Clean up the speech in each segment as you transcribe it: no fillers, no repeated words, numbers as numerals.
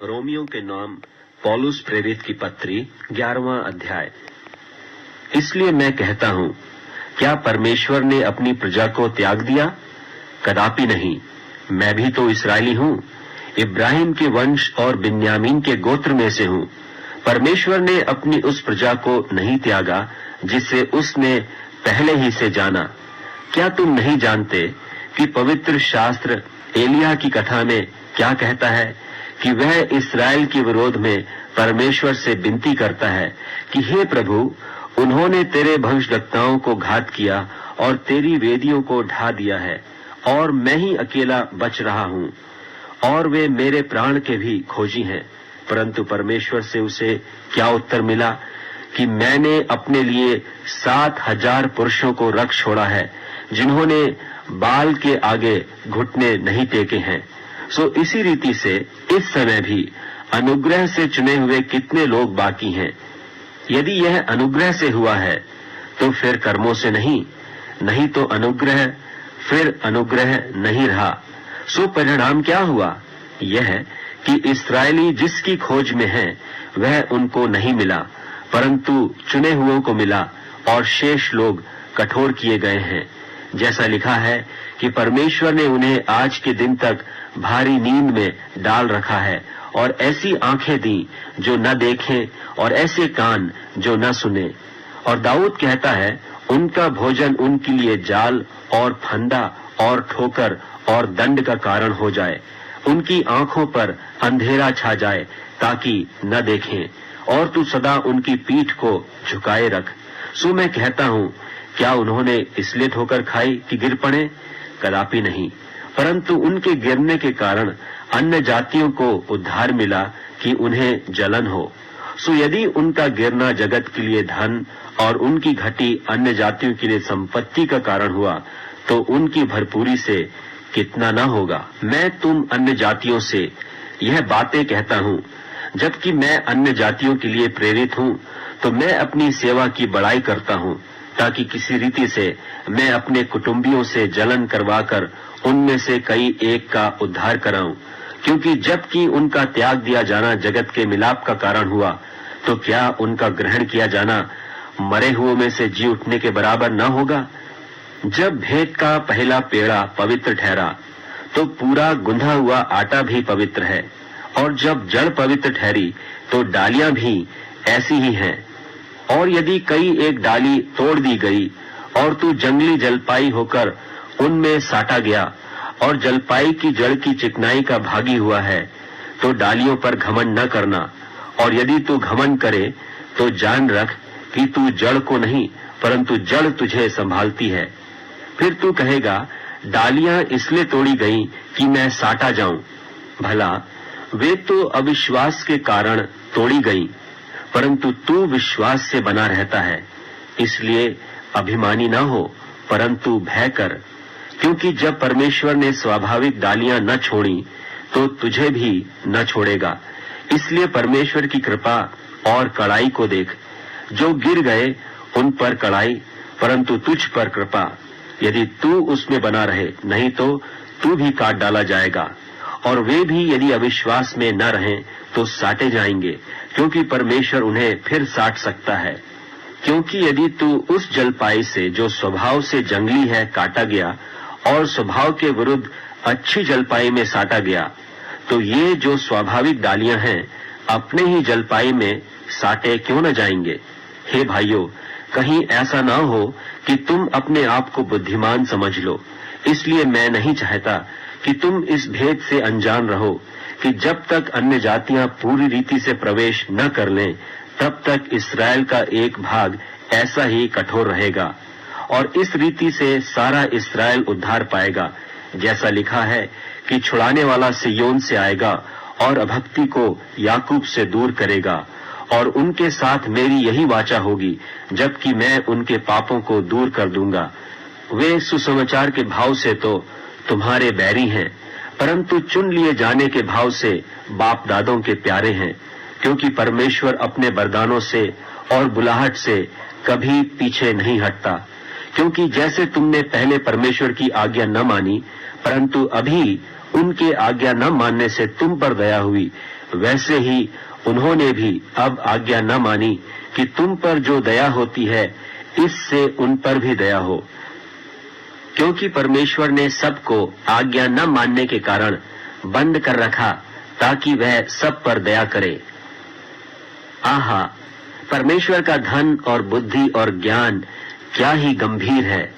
Romeo के नाम पौलुस प्रेरित की पत्री 11वां अध्याय। इसलिए मैं कहता हूं, क्या परमेश्वर ने अपनी प्रजा को त्याग दिया? कदापि नहीं। मैं भी तो इस्राएली हूं, इब्राहिम के वंश और बिन्यामीन के गोत्र में से हूं। परमेश्वर ने अपनी उस प्रजा को नहीं त्यागा जिसे उसने पहले ही से जाना। क्या तुम नहीं जानते कि पवित्र शास्त्र एलिया की कथा में क्या कहता है कि वह इस्राएल के विरोध में परमेश्वर से विनती करता है कि हे प्रभु, उन्होंने तेरे भविष्यद्वक्ताओं को घात किया और तेरी वेदियों को ढा दिया है, और मैं ही अकेला बच रहा हूं, और वे मेरे प्राण के भी खोजी हैं। परंतु परमेश्वर से उसे क्या उत्तर मिला कि मैंने अपने लिए 7,000 पुरुषों को रख छोड़ा है, जिन्होंने बाल के आगे घुटने नहीं टेके हैं। सो इसी रीति से इस समय भी अनुग्रह से चुने हुए कितने लोग बाकी हैं। यदि यह अनुग्रह से हुआ है तो फिर कर्मों से नहीं तो अनुग्रह फिर अनुग्रह नहीं रहा। सो परिणाम क्या हुआ? यह कि इस्राएली जिसकी खोज में है वह उनको नहीं मिला, परंतु चुने हुओं को मिला, और शेष लोग कठोर किए गए हैं। जैसा लिखा है कि परमेश्वर ने उन्हें आज के दिन तक भारी नींद में डाल रखा है, और ऐसी आंखें दी जो न देखें और ऐसे कान जो न सुने। और दाऊद कहता है, उनका भोजन उनके लिए जाल और फंदा और ठोकर और दंड का कारण हो जाए। उनकी आंखों पर अंधेरा छा जाए ताकि न देखें, और तू सदा उनकी पीठ को झुकाए रख। सो मैं कहता हूँ, क्या उन्होंने इसलिए ठोकर खाई कि गिर पड़े? कदापि नहीं, परंतु उनके गिरने के कारण अन्य जातियों को उद्धार मिला कि उन्हें जलन हो। सो यदि उनका गिरना जगत के लिए धन और उनकी घटी अन्य जातियों के लिए संपत्ति का कारण हुआ, तो उनकी भरपूरी से कितना न होगा। मैं तुम अन्य जातियों से यह बातें कहता हूँ, जबकि मैं अन्य जातियों के लिए प्रेरित हूँ, तो मैं अपनी सेवा की बड़ाई करता हूँ, ताकि किसी रीति से मैं अपने कुटुंबियों से जलन करवाकर उनमें से कई एक का उद्धार कराऊं। क्योंकि जबकि उनका त्याग दिया जाना जगत के मिलाप का कारण हुआ, तो क्या उनका ग्रहण किया जाना मरे हुओं में से जी उठने के बराबर न होगा? जब भेंट का पहला पेड़ा पवित्र ठहरा, तो पूरा गुंधा हुआ आटा भी पवित्र है, और जब जड़ पवित्र ठहरी, तो डालियां भी ऐसी ही हैं। और यदि कई एक डाली तोड़ दी गई और तू जंगली जलपाई होकर उनमें साटा गया और जलपाई की जड़ की चिकनाई का भागी हुआ है, तो डालियों पर घमंड न करना। और यदि तू घमंड करे तो जान रख कि तू जड़ को नहीं, परंतु जड़ तुझे संभालती है। फिर तू कहेगा, डालियां इसलिए तोड़ी गई कि मैं साटा जाऊं। भला वे तो अविश्वास के कारण तोड़ी गई, परंतु तू विश्वास से बना रहता है। इसलिए अभिमानी न हो, परंतु भय कर, क्योंकि जब परमेश्वर ने स्वाभाविक डालियां न छोड़ी, तो तुझे भी न छोड़ेगा। इसलिए परमेश्वर की कृपा और कड़ाई को देख। जो गिर गए उन पर कड़ाई, परंतु तुझ पर कृपा, यदि तू उसमें बना रहे, नहीं तो तू भी काट डाला जाएगा। और वे भी यदि अविश्वास में न रहें तो साटे जाएंगे, क्योंकि परमेश्वर उन्हें फिर साट सकता है। क्योंकि यदि तू उस जलपाई से जो स्वभाव से जंगली है काटा गया और स्वभाव के विरुद्ध अच्छी जलपाई में साटा गया, तो ये जो स्वाभाविक डालियां हैं अपने ही जलपाई में साटे क्यों न जाएंगे? हे भाइयों, कहीं ऐसा ना हो कि तुम अपने आप को बुद्धिमान समझ लो। इसलिए मैं नहीं चाहता कि तुम इस भेद से अनजान रहो कि जब तक अन्य जातियां पूरी रीति से प्रवेश न कर लें, तब तक इस्राएल का एक भाग ऐसा ही कठोर रहेगा, और इस रीति से सारा इस्राएल उद्धार पाएगा। जैसा लिखा है कि छुड़ाने वाला सिय्योन से आएगा और अभक्ति को याकूब से दूर करेगा, और उनके साथ मेरी यही वाचा होगी, जबकि मैं उनके पापों को दूर कर दूंगा। वे सुसमाचार के भाव से तो तुम्हारे बैरी हैं, परंतु चुन लिए जाने के भाव से बाप दादों के प्यारे हैं। क्योंकि परमेश्वर अपने वरदानों से और बुलाहट से कभी पीछे नहीं हटता। क्योंकि जैसे तुमने पहले परमेश्वर की आज्ञा न मानी, परंतु अभी उनके आज्ञा न मानने से तुम पर दया हुई, वैसे ही उन्होंने भी अब आज्ञा न मानी कि तुम पर जो दया होती है इससे उन पर भी दया हो। क्योंकि परमेश्वर ने सबको आज्ञा न मानने के कारण बंद कर रखा ताकि वह सब पर दया करे। आहा, परमेश्वर का धन और बुद्धि और ज्ञान क्या ही गंभीर है,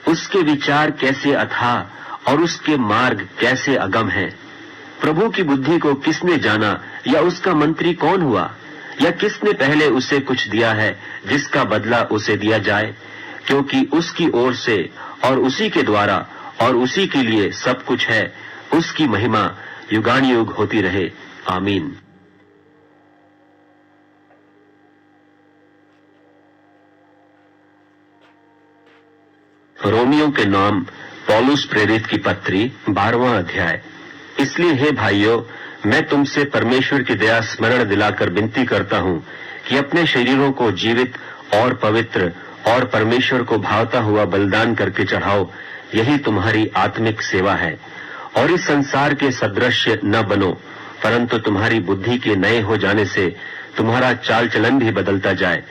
उसके विचार कैसे अथाह और उसके मार्ग कैसे अगम है। प्रभु की बुद्धि को किसने जाना, या उसका मंत्री कौन हुआ, या किसने पहले उसे कुछ दिया है जिसका बदला उसे दिया जाए, क्योंकि उसकी ओर से और उसी के द्वारा और उसी के लिए सब कुछ है। उसकी महिमा युगानुयुग होती रहे। आमीन। रोमियो के नाम पौलुस प्रेरित की पत्री 12वां अध्याय। इसलिए हे भाइयों, मैं तुमसे परमेश्वर की दया स्मरण दिलाकर विनती करता हूं कि अपने शरीरों को जीवित और पवित्र और परमेश्वर को भावता हुआ बलिदान करके चढ़ाओ, यही तुम्हारी आत्मिक सेवा है। और इस संसार के सदृश न बनो, परंतु तुम्हारी बुद्धि के नए हो जाने से तुम्हारा चाल चलन भी बदलता जाए,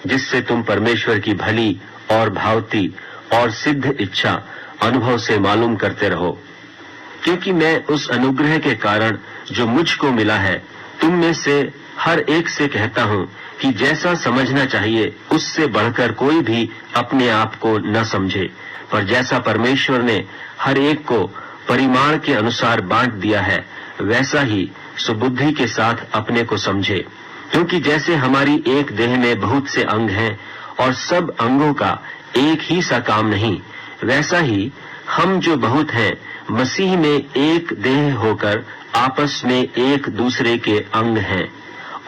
जिससे तुम परमेश्वर की भली और भावती और सिद्ध इच्छा अनुभव से मालूम करते रहो। क्योंकि मैं उस अनुग्रह के कारण जो मुझको मिला है तुम में से हर एक से कहता हूं कि जैसा समझना चाहिए उससे बढ़कर कोई भी अपने आप को न समझे, पर जैसा परमेश्वर ने हर एक को परिमाण के अनुसार बांट दिया है वैसा ही सुबुद्धि के साथ अपने को समझे। क्योंकि जैसे हमारी एक देह में बहुत से अंग हैं और सब अंगों का एक ही सा काम नहीं, वैसा ही हम जो बहुत हैं मसीह में एक देह होकर आपस में एक दूसरे के अंग हैं।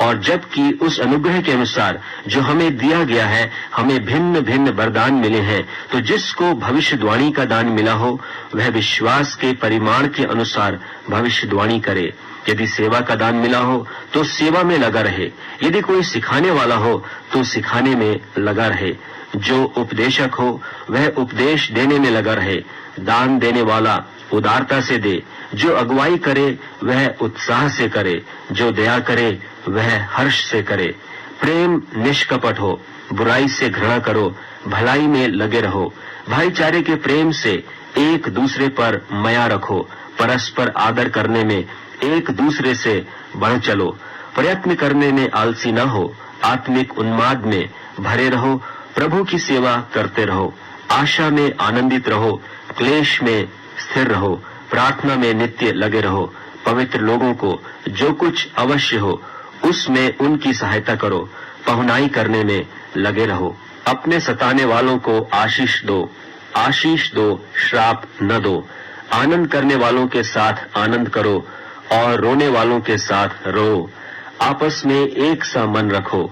और जबकि उस अनुग्रह के अनुसार जो हमें दिया गया है हमें भिन्न भिन्न वरदान मिले हैं, तो जिसको भविष्यवाणी का दान मिला हो वह विश्वास के परिमाण के अनुसार भविष्यवाणी करे। यदि सेवा का दान मिला हो तो सेवा में लगा रहे, यदि कोई सिखाने वाला हो तो सिखाने में लगा रहे। जो उपदेशक हो वह उपदेश देने में लगा रहे। दान देने वाला उदारता से दे, जो अगुवाई करे वह उत्साह से करे, जो दया करे वह हर्ष से करे। प्रेम निष्कपट हो, बुराई से घृणा करो, भलाई में लगे रहो। भाईचारे के प्रेम से एक दूसरे पर माया रखो, परस्पर आदर करने में एक दूसरे से बढ़ चलो। प्रयत्न करने में आलसी न हो, आत्मिक उन्माद में भरे रहो, प्रभु की सेवा करते रहो। आशा में आनंदित रहो, क्लेश में स्थिर रहो, प्रार्थना में नित्य लगे रहो। पवित्र लोगों को जो कुछ अवश्य हो उसमें उनकी सहायता करो, पहुनाई करने में लगे रहो। अपने सताने वालों को आशीष दो, श्राप न दो। आनंद करने वालों के साथ आनंद करो और रोने वालों के साथ रो। आपस में एक सा मन रखो,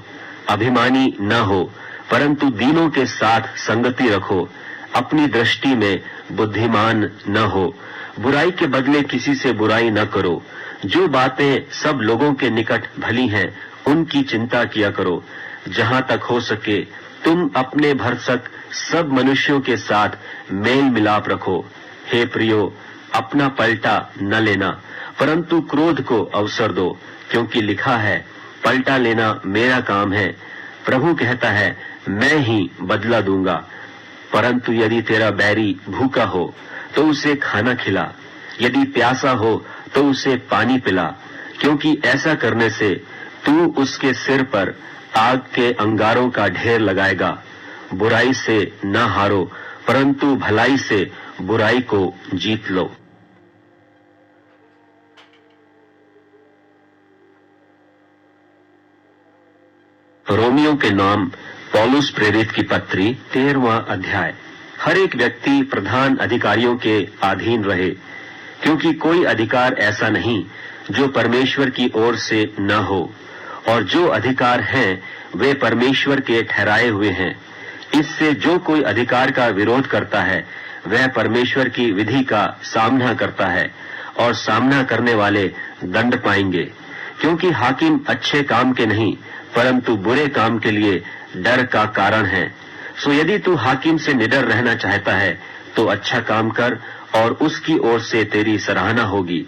अभिमानी न हो, परंतु दीनों के साथ संगति रखो। अपनी दृष्टि में बुद्धिमान न हो, बुराई के बदले किसी से बुराई न करो। जो बातें सब लोगों के निकट भली हैं उनकी चिंता किया करो। जहां तक हो सके तुम अपने भरसक सब मनुष्यों के साथ मेल मिलाप रखो। हे प्रियो, अपना पलटा न लेना, परंतु क्रोध को अवसर दो, क्योंकि लिखा है, पलटा लेना मेरा काम है, प्रभु कहता है, मैं ही बदला दूंगा। परंतु यदि तेरा बैरी भूखा हो तो उसे खाना खिला, यदि प्यासा हो तो उसे पानी पिला, क्योंकि ऐसा करने से तू उसके सिर पर आग के अंगारों का ढेर लगाएगा। बुराई से न हारो, परंतु भलाई से बुराई को जीत लो। रोमियो के नाम पौलुस प्रेरित की पत्री 13वां अध्याय। हर एक व्यक्ति प्रधान अधिकारियों के अधीन रहे, क्योंकि कोई अधिकार ऐसा नहीं जो परमेश्वर की ओर से न हो, और जो अधिकार हैं वे परमेश्वर के ठहराए हुए हैं। इससे जो कोई अधिकार का विरोध करता है वह परमेश्वर की विधि का सामना करता है, और सामना करने वाले दंड पाएंगे। क्योंकि हाकिम अच्छे काम के नहीं परंतु बुरे काम के लिए डर का कारण है। सो यदि तू हाकिम से निडर रहना चाहता है तो अच्छा काम कर और उसकी ओर से तेरी सराहना होगी,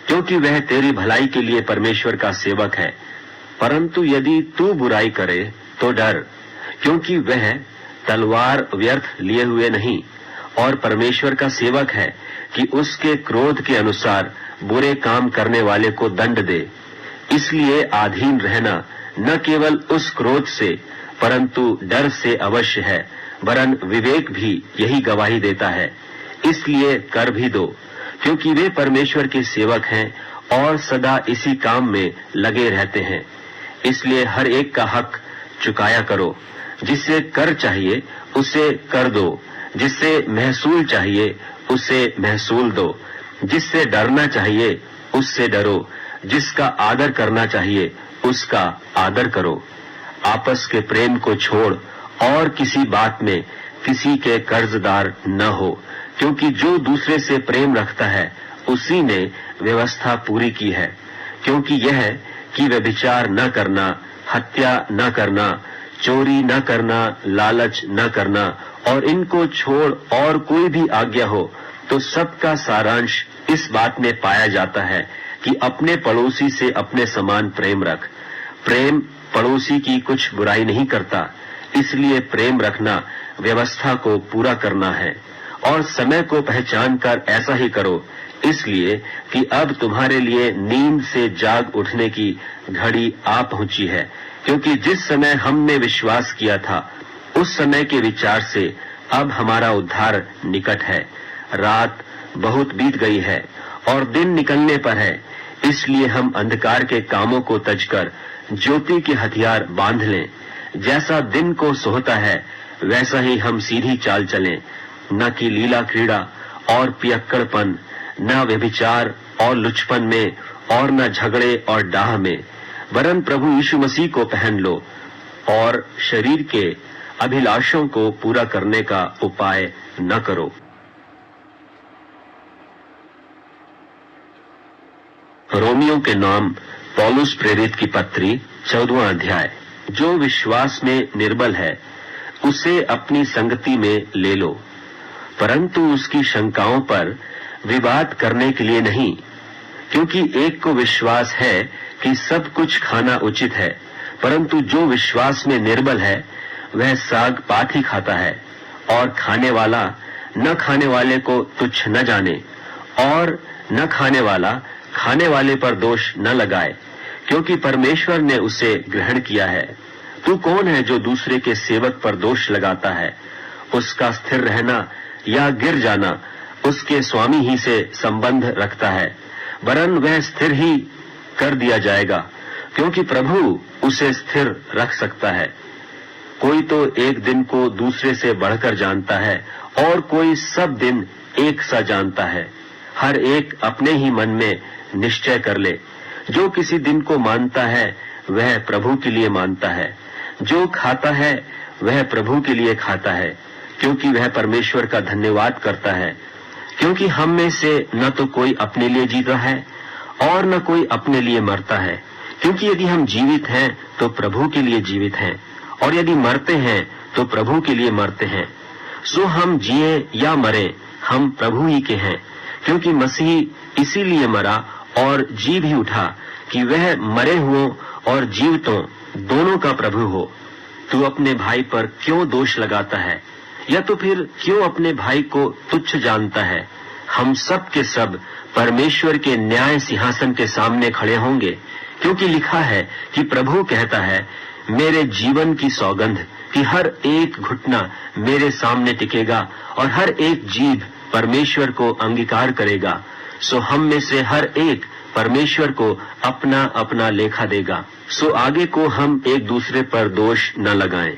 क्योंकि वह तेरी भलाई के लिए परमेश्वर का सेवक है। परंतु यदि तू बुराई करे तो डर, क्योंकि वह तलवार व्यर्थ लिए हुए नहीं और परमेश्वर का सेवक है कि उसके क्रोध के अनुसार बुरे काम करने वाले को दंड दे। इसलिए अधीन रहना न केवल उस क्रोध से परंतु डर से अवश्य है, वरन विवेक भी यही गवाही देता है। इसलिए कर भी दो, क्योंकि वे परमेश्वर के सेवक हैं और सदा इसी काम में लगे रहते हैं। इसलिए हर एक का हक चुकाया करो, जिससे कर चाहिए उसे कर दो, जिससे महसूल चाहिए उसे महसूल दो, जिससे डरना चाहिए उससे डरो, जिसका आदर करना चाहिए उसका आदर करो। आपस के प्रेम को छोड़ और किसी बात में किसी के कर्जदार न हो, क्योंकि जो दूसरे से प्रेम रखता है उसी ने व्यवस्था पूरी की है। क्योंकि यह कि व्यभिचार न करना, हत्या न करना, चोरी न करना, लालच न करना और इनको छोड़ और कोई भी आज्ञा हो, तो सबका सारांश इस बात में पाया जाता है कि अपने पड़ोसी से अपने समान प्रेम रख। प्रेम पड़ोसी की कुछ बुराई नहीं करता, इसलिए प्रेम रखना व्यवस्था को पूरा करना है। और समय को पहचान कर ऐसा ही करो, इसलिए कि अब तुम्हारे लिए नींद से जाग उठने की घड़ी आ पहुंची है। क्योंकि जिस समय हमने विश्वास किया था उस समय के विचार से अब हमारा उद्धार निकट है। रात बहुत बीत गई है और दिन निकलने पर है, इसलिए हम अंधकार के कामों को तजकर ज्योति के हथियार बांध लें। जैसा दिन को सोहता है वैसा ही हम सीधी चाल चलें, न कि लीला क्रीड़ा और पियक्कड़पन, न व्यभिचार और लुचपन में और न झगड़े और डाह में, वरन प्रभु यीशु मसीह को पहन लो और शरीर के अभिलाषों को पूरा करने का उपाय न करो। रोमियों के नाम पौलुस प्रेरित की पत्री 14वां अध्याय। जो विश्वास में निर्बल है उसे अपनी संगति में ले लो, परंतु उसकी शंकाओं पर विवाद करने के लिए नहीं, क्योंकि एक को विश्वास है कि सब कुछ खाना उचित है, परंतु जो विश्वास में निर्बल है वह साग पात ही खाता है। और खाने वाला न खाने वाले को तुच्छ न जाने, और न खाने वाला खाने वाले पर दोष न लगाए, क्योंकि परमेश्वर ने उसे ग्रहण किया है। तू कौन है जो दूसरे के सेवक पर दोष लगाता है? उसका स्थिर रहना या गिर जाना उसके स्वामी ही से संबंध रखता है, वरन वह स्थिर ही कर दिया जाएगा, क्योंकि प्रभु उसे स्थिर रख सकता है। कोई तो एक दिन को दूसरे से बढ़कर जानता है और कोई सब दिन एक सा जानता है। हर एक अपने ही मन में निश्चय कर ले, जो किसी दिन को मानता है वह प्रभु के लिए मानता है, जो खाता है वह प्रभु के लिए खाता है, क्योंकि वह परमेश्वर का धन्यवाद करता है। क्योंकि हम में से न तो कोई अपने लिए जीता है और न कोई अपने लिए मरता है, क्योंकि यदि हम जीवित हैं तो प्रभु के लिए जीवित हैं, और यदि मरते हैं तो प्रभु के लिए मरते हैं। सो हम जिए या मरे हम प्रभु ही के हैं, क्योंकि मसीह इसीलिए मरा और जी भी उठा कि वह मरे हुओं और जीवितों दोनों का प्रभु हो। तू अपने भाई पर क्यों दोष लगाता है, या तो फिर क्यों अपने भाई को तुच्छ जानता है? हम सब के सब परमेश्वर के न्याय सिंहासन के सामने खड़े होंगे, क्योंकि लिखा है कि प्रभु कहता है, मेरे जीवन की सौगंध कि हर एक घुटना मेरे सामने टिकेगा और हर एक जीभ परमेश्वर को अंगीकार करेगा। सो हम में से हर एक परमेश्वर को अपना अपना लेखा देगा। सो आगे को हम एक दूसरे पर दोष न लगाएं,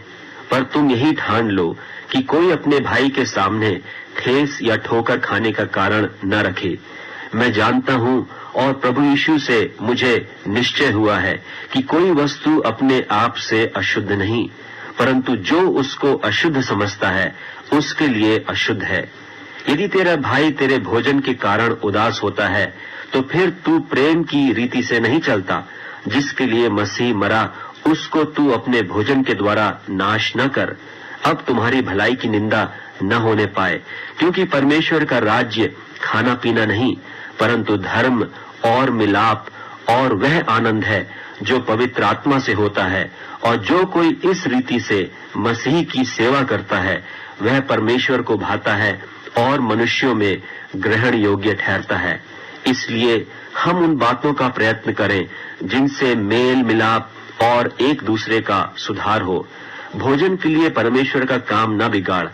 पर तुम यही ठान लो कि कोई अपने भाई के सामने ठेस या ठोकर खाने का कारण न रखे। मैं जानता हूँ और प्रभु यीशु से मुझे निश्चय हुआ है कि कोई वस्तु अपने आप से अशुद्ध नहीं, परंतु जो उसको अशुद्ध समझता है उसके लिए अशुद्ध है। यदि तेरा भाई तेरे भोजन के कारण उदास होता है तो फिर तू प्रेम की रीति से नहीं चलता। जिसके लिए मसीह मरा उसको तू अपने भोजन के द्वारा नाश न कर। अब तुम्हारी भलाई की निंदा न होने पाए, क्योंकि परमेश्वर का राज्य खाना पीना नहीं, परंतु धर्म और मिलाप और वह आनंद है जो पवित्र आत्मा से होता है। और जो कोई इस रीति से मसीह की सेवा करता है, वह परमेश्वर को भाता है और मनुष्यों में ग्रहण योग्य ठहरता है। इसलिए हम उन बातों का प्रयत्न करें जिनसे मेल मिलाप और एक दूसरे का सुधार हो। भोजन के लिए परमेश्वर का काम न बिगाड़।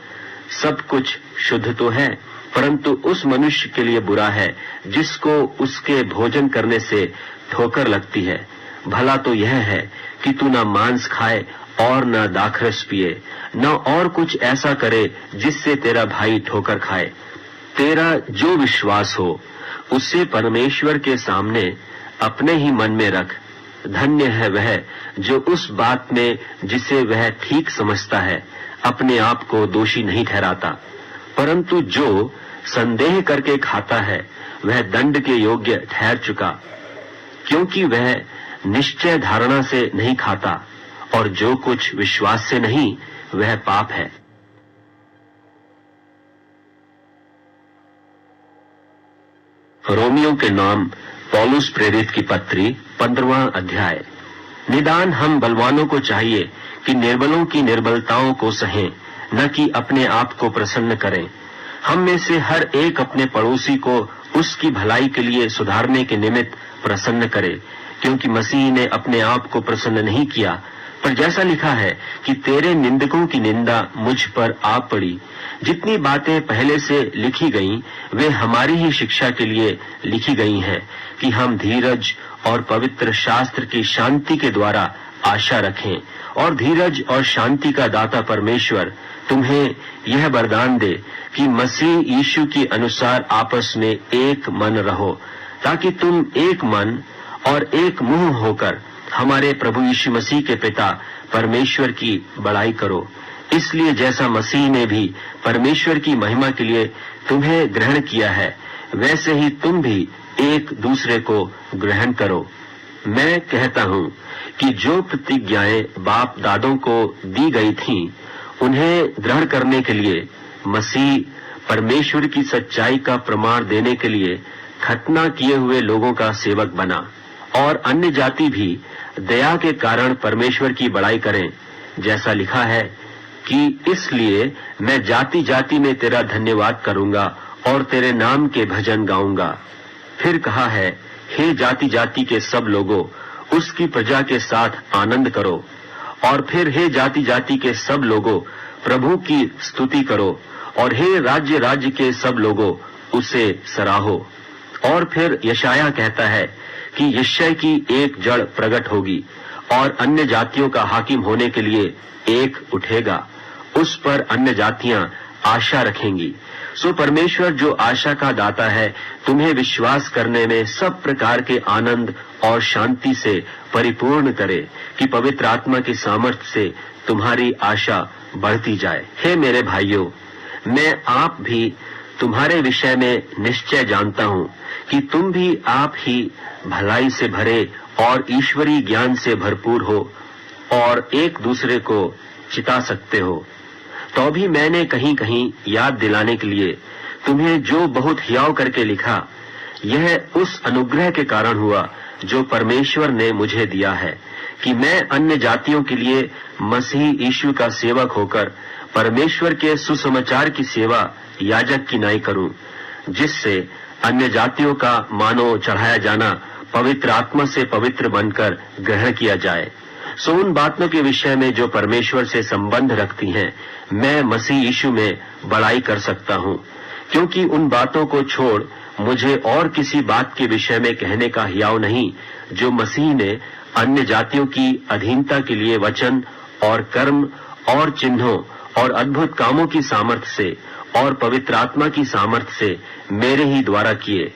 सब कुछ शुद्ध तो है, परंतु उस मनुष्य के लिए बुरा है जिसको उसके भोजन करने से ठोकर लगती है। भला तो यह है कि तू न मांस खाए और न दाखरस पिए, न और कुछ ऐसा करे जिससे तेरा भाई ठोकर खाए। तेरा जो विश्वास हो उससे परमेश्वर के सामने अपने ही मन में रख। धन्य है वह जो उस बात में जिसे वह ठीक समझता है अपने आप को दोषी नहीं ठहराता, परंतु जो संदेह करके खाता है वह दंड के योग्य ठहर चुका, क्योंकि वह निश्चय धारणा से नहीं खाता, और जो कुछ विश्वास से नहीं वह पाप है। रोमियों के नाम पौलुस प्रेरित की पत्री 15वां अध्याय। निदान हम बलवानों को चाहिए कि निर्बलों की निर्बलताओं को सहें, न कि अपने आप को प्रसन्न करें। हम में से हर एक अपने पड़ोसी को उसकी भलाई के लिए सुधारने के निमित्त प्रसन्न करे, क्योंकि मसीह ने अपने आप को प्रसन्न नहीं किया। पर जैसा लिखा है कि तेरे निंदकों की निंदा मुझ पर आ पड़ी। जितनी बातें पहले से लिखी गईं, वे हमारी ही शिक्षा के लिए लिखी गई हैं, कि हम धीरज और पवित्र शास्त्र की शांति के द्वारा आशा रखें। और धीरज और शांति का दाता परमेश्वर तुम्हें यह वरदान दे कि मसीह यीशु के अनुसार आपस में एक मन रहो, ताकि तुम एक मन और एक मुंह होकर हमारे प्रभु यीशु मसीह के पिता परमेश्वर की बड़ाई करो। इसलिए जैसा मसीह ने भी परमेश्वर की महिमा के लिए तुम्हें ग्रहण किया है, वैसे ही तुम भी एक दूसरे को ग्रहण करो। मैं कहता हूँ कि जो प्रतिज्ञाएं बाप दादों को दी गई थीं, उन्हें दृढ़ करने के लिए मसीह परमेश्वर की सच्चाई का प्रमाण देने के लिए खतना किए हुए लोगों का सेवक बना, और अन्य जाति भी दया के कारण परमेश्वर की बड़ाई करें। जैसा लिखा है कि इसलिए मैं जाति जाति में तेरा धन्यवाद करूंगा और तेरे नाम के भजन गाऊंगा। फिर कहा है, हे जाति जाति के सब लोगों, उसकी प्रजा के साथ आनंद करो। और फिर हे जाति जाति के सब लोगों, प्रभु की स्तुति करो। और हे राज्य राज्य के सब लोगों, उसे सराहो। और फिर यशाया कहता है कि यिशै की एक जड़ प्रकट होगी और अन्य जातियों का हाकिम होने के लिए एक उठेगा। उस पर अन्य जातियां आशा रखेंगी। सो परमेश्वर जो आशा का दाता है, तुम्हें विश्वास करने में सब प्रकार के आनंद और शांति से परिपूर्ण करे, कि पवित्र आत्मा की सामर्थ्य से तुम्हारी आशा बढ़ती जाए। हे मेरे भाइयों, मैं आप भी तुम्हारे विषय में निश्चय जानता हूँ कि तुम भी आप ही भलाई से भरे और ईश्वरीय ज्ञान से भरपूर हो और एक दूसरे को चिता सकते हो। तो भी मैंने कहीं कहीं याद दिलाने के लिए तुम्हें जो बहुत हियाव करके लिखा, यह उस अनुग्रह के कारण हुआ जो परमेश्वर ने मुझे दिया है, कि मैं अन्य जातियों के लिए मसीह यीशु का सेवक होकर परमेश्वर के सुसमाचार की सेवा याजक की नाई करूं, जिससे अन्य जातियों का मानो चढ़ाया जाना पवित्र आत्मा से पवित्र बनकर ग्रहण किया जाए। सो उन बातों के विषय में जो परमेश्वर से संबंध रखती हैं, मैं मसीह यीशु में बड़ाई कर सकता हूँ, क्योंकि उन बातों को छोड़ मुझे और किसी बात के विषय में कहने का हियाव नहीं, जो मसीह ने अन्य जातियों की अधीनता के लिए वचन और कर्म और चिन्हों और अद्भुत कामों की सामर्थ्य से और पवित्र आत्मा की सामर्थ्य से मेरे ही द्वारा किए।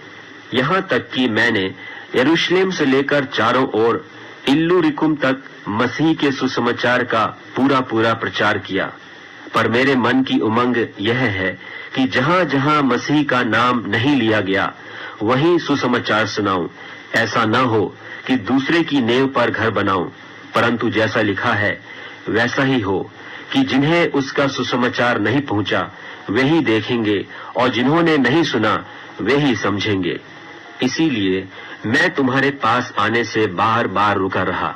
यहाँ तक कि मैंने यरूशलेम से लेकर चारों ओर इल्लुरिकुम तक मसीह के सुसमाचार का पूरा पूरा प्रचार किया। पर मेरे मन की उमंग यह है कि जहाँ जहाँ मसीह का नाम नहीं लिया गया, वहीं सुसमाचार सुनाऊं। ऐसा न हो कि दूसरे की नेव पर घर बनाऊं, परंतु जैसा लिखा है वैसा ही हो, कि जिन्हें उसका सुसमाचार नहीं पहुंचा वे ही देखेंगे और जिन्होंने नहीं सुना वे ही समझेंगे। इसीलिए मैं तुम्हारे पास आने से बार बार रुका रहा,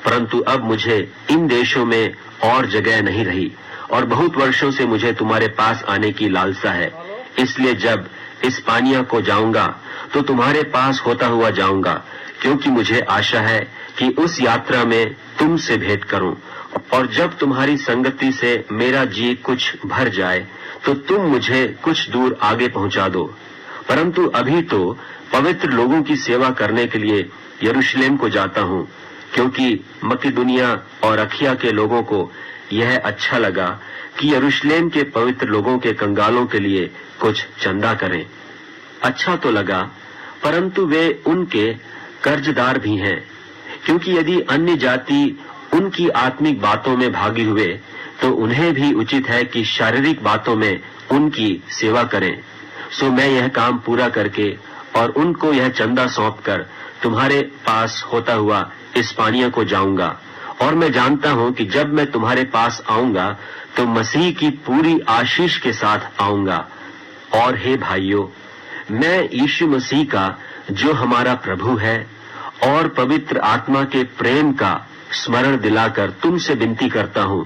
परंतु अब मुझे इन देशों में और जगह नहीं रही और बहुत वर्षों से मुझे तुम्हारे पास आने की लालसा है। इसलिए जब इस्पानिया को जाऊंगा तो तुम्हारे पास होता हुआ जाऊंगा, क्योंकि मुझे आशा है कि उस यात्रा में तुमसे भेंट करूं, और जब तुम्हारी संगति से मेरा जी कुछ भर जाए तो तुम मुझे कुछ दूर आगे पहुंचा दो। परंतु अभी तो पवित्र लोगों की सेवा करने के लिए यरूशलेम को जाता हूं, क्योंकि मकिदुनिया और अखिया के लोगों को यह अच्छा लगा कि यरूशलेम के पवित्र लोगों के कंगालों के लिए कुछ चंदा करें। अच्छा तो लगा, परंतु वे उनके कर्जदार भी हैं, क्योंकि यदि अन्य जाति उनकी आत्मिक बातों में भागी हुए तो उन्हें भी उचित है कि शारीरिक बातों में उनकी सेवा करें। सो मैं यह काम पूरा करके और उनको यह चंदा सौंपकर तुम्हारे पास होता हुआ इस्पानिया को जाऊंगा, और मैं जानता हूं कि जब मैं तुम्हारे पास आऊंगा तो मसीह की पूरी आशीष के साथ आऊंगा। और हे भाइयों, मैं यीशु मसीह का जो हमारा प्रभु है और पवित्र आत्मा के प्रेम का स्मरण दिलाकर तुमसे विनती करता हूं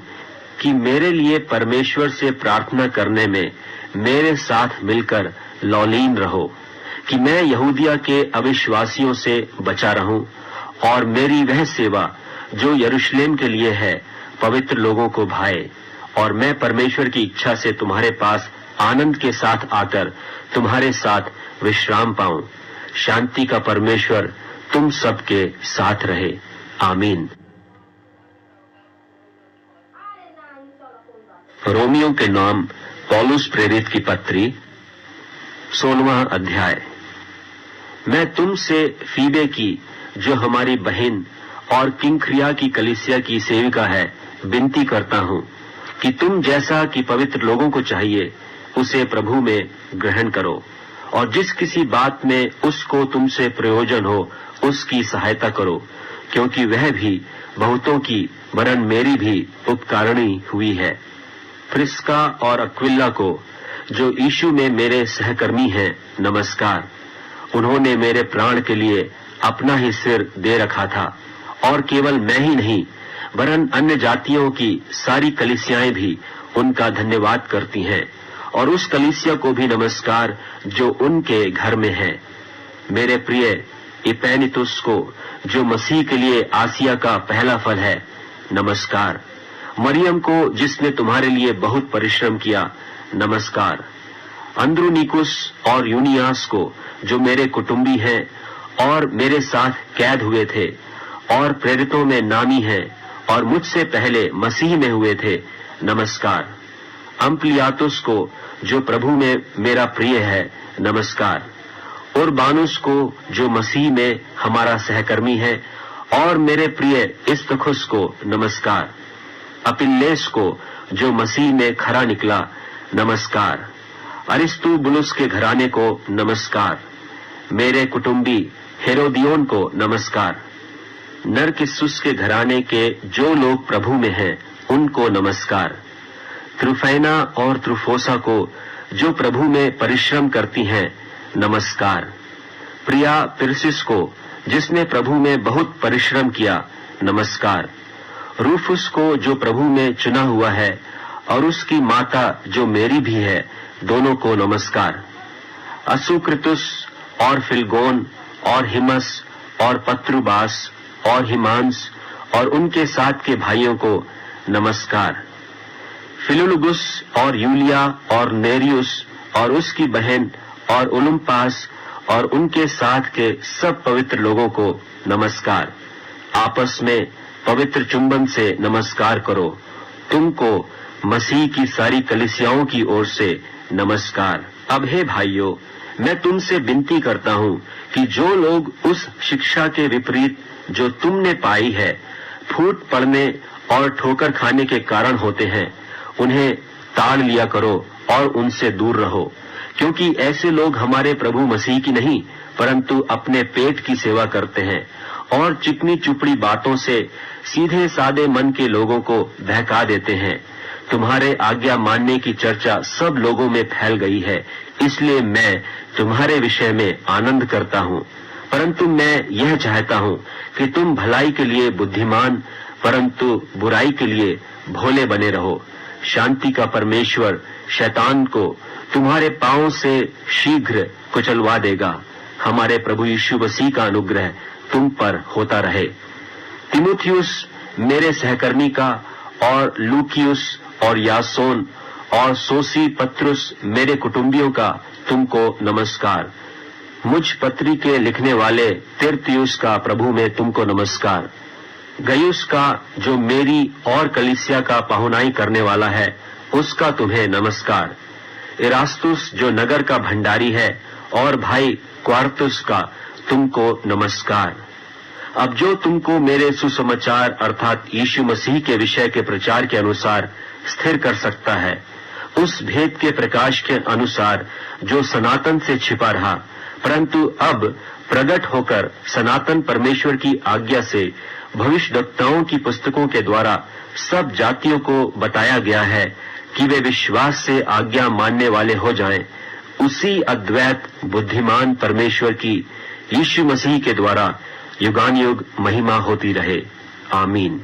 कि मेरे लिए परमेश्वर से प्रार्थना करने में मेरे साथ मिलकर लौलीन रहो, कि मैं यहूदिया के अविश्वासियों से बचा रहूं और मेरी वह सेवा जो यरूशलेम के लिए है पवित्र लोगों को भाए, और मैं परमेश्वर की इच्छा से तुम्हारे पास आनंद के साथ आकर तुम्हारे साथ विश्राम पाऊं। शांति का परमेश्वर तुम सबके साथ रहे। आमीन। रोमियो के नाम पौलुस प्रेरित की पत्री 16वां अध्याय। मैं तुमसे फीबे की, जो हमारी बहन और किंख्रिया की कलीसिया की सेविका है, विनती करता हूं कि तुम जैसा कि पवित्र लोगों को चाहिए उसे प्रभु में ग्रहण करो, और जिस किसी बात में उसको तुमसे प्रयोजन हो उसकी सहायता करो, क्योंकि वह भी बहुतों की वरन मेरी भी उपकारिणी हुई है। प्रिस्का और अक्विला को, जो यीशु में मेरे सहकर्मी हैं, नमस्कार। उन्होंने मेरे प्राण के लिए अपना ही सिर दे रखा था, और केवल मैं ही नहीं वरन अन्य जातियों की सारी कलीसियाएं भी उनका धन्यवाद करती हैं, और उस कलीसिया को भी नमस्कार जो उनके घर में है। मेरे प्रिय इपैनितुस को, जो मसीह के लिए आसिया का पहला फल है, नमस्कार। मरियम को, जिसने तुम्हारे लिए बहुत परिश्रम किया, नमस्कार। अंद्रुनिकुस और यूनियास को, जो मेरे कुटुंबी हैं और मेरे साथ कैद हुए थे और प्रेरितों में नामी हैं और मुझसे पहले मसीह में हुए थे, नमस्कार। अम्प्लियातुस को, जो प्रभु में मेरा प्रिय है, नमस्कार। उर्बानुस को, जो मसीह में हमारा सहकर्मी है, और मेरे प्रिय इस्तखुस को नमस्कार। अपिल्लेस को, जो मसीह में खरा निकला, नमस्कार। अरिस्तुबुलुस के घराने को नमस्कार। मेरे कुटुंबी हेरोदियोन को नमस्कार। नरकिस्सुस के घराने के जो लोग प्रभु में हैं, उनको नमस्कार। त्रुफैना और त्रुफोसा को, जो प्रभु में परिश्रम करती हैं, नमस्कार। प्रिया पिरसिस को, जिसने प्रभु में बहुत परिश्रम किया, नमस्कार। रूफुस को, जो प्रभु में चुना हुआ है, और उसकी माता जो मेरी भी है, दोनों को नमस्कार। असुकृतुस और फिलगोन और हिमस और पत्रुबास और हिमांस और उनके साथ के भाइयों को नमस्कार। फिलुलुगुस और यूलिया और नेरियुस और उसकी बहन और उलुम्पास और उनके साथ के सब पवित्र लोगों को नमस्कार। आपस में पवित्र चुंबन से नमस्कार करो। तुमको मसीह की सारी कलीसियाओं की ओर से नमस्कार। अब हे भाइयों, मैं तुमसे विनती करता हूं कि जो लोग उस शिक्षा के विपरीत जो तुमने पाई है फूट पड़ने और ठोकर खाने के कारण होते हैं, उन्हें ताड़ लिया करो और उनसे दूर रहो, क्योंकि ऐसे लोग हमारे प्रभु मसीह की नहीं परंतु अपने पेट की सेवा करते हैं और चिकनी चुपड़ी बातों से सीधे सादे मन के लोगों को बहका देते हैं। तुम्हारे आज्ञा मानने की चर्चा सब लोगों में फैल गई है, इसलिए मैं तुम्हारे विषय में आनंद करता हूँ। परंतु मैं यह चाहता हूँ कि तुम भलाई के लिए बुद्धिमान, परंतु बुराई के लिए भोले बने रहो। शांति का परमेश्वर शैतान को तुम्हारे पांवों से शीघ्र कुचलवा देगा। हमारे प्रभु यीशु मसीह का अनुग्रह तुम पर होता रहे। तीमुथियुस मेरे सहकर्मी का और लूकियुस और यासोन और सोसी पत्रुस मेरे कुटुंबियों का तुमको नमस्कार। मुझ पत्री के लिखने वाले तिर्तियुस का प्रभु में तुमको नमस्कार। गयुस का जो मेरी और कलीसिया का पहुनाई करने वाला है, उसका तुम्हें नमस्कार। इरास्तुस जो नगर का भंडारी है और भाई क्वार्तुस का तुमको नमस्कार। अब जो तुमको मेरे सुसमाचार अर्थात यीशु मसीह के विषय के प्रचार के अनुसार स्थिर कर सकता है, उस भेद के प्रकाश के अनुसार जो सनातन से छिपा रहा, परंतु अब प्रकट होकर सनातन परमेश्वर की आज्ञा से भविष्यद्वक्ताओं की पुस्तकों के द्वारा सब जातियों को बताया गया है कि वे विश्वास से आज्ञा मानने वाले हो जाएं। उसी अद्वैत बुद्धिमान परमेश्वर की यीशु मसीह के द्वारा युगानुयुग महिमा होती रहे। आमीन।